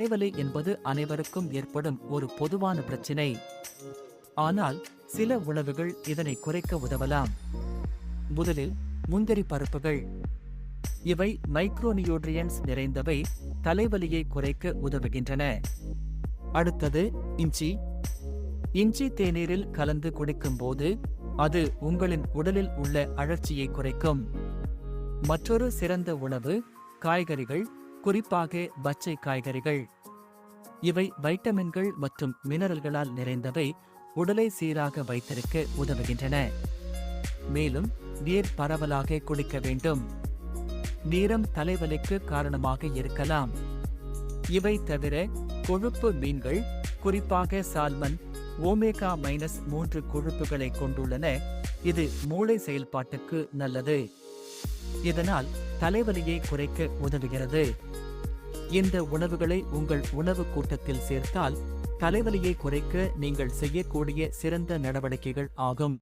தலைவலி என்பது அனைவருக்கும் ஏற்படும் ஒரு பொதுவான பிரச்சினை. ஆனால் சில உணவுகள் இதனை குறைக்க உதவலாம். முதலில் முந்திரி பருப்புகள். இவை மைக்ரோநியூட்ரியன்ஸ் நிறைந்தவை, தலைவலியை குறைக்க உதவுகின்றன. அடுத்தது இஞ்சி. இஞ்சி தேநீரில் கலந்து குடிக்கும்போது அது உங்களின் உடலில் உள்ள அழற்சியை குறைக்கும். மற்றொரு சிறந்த உணவு காய்கறிகள், குறிப்பாக பச்சை காய்கறிகள். இவை வைட்டமின்கள் மற்றும் மினரல்களால் நிறைந்தவை, உடலை சீராக வைத்திருக்க உதவுகின்றன. மேலும் நீர் பரவலாக குடிக்க வேண்டும். நீரம் தலைவலிக்கு காரணமாக இருக்கலாம். இவை தவிர கொழுப்பு மீன்கள், குறிப்பாக சால்மன், ஓமேகா-3 கொழுப்புகளை கொண்டுள்ளன. இது மூளை செயல்பாட்டுக்கு நல்லது. இதனால் தலைவலியை குறைக்க உதவுகிறது. இந்த உணவுகளை உங்கள் உணவு கூட்டத்தில் சேர்த்தால் தலைவலியை குறைக்க நீங்கள் செய்யக்கூடிய சிறந்த நடவடிக்கைகள் ஆகும்.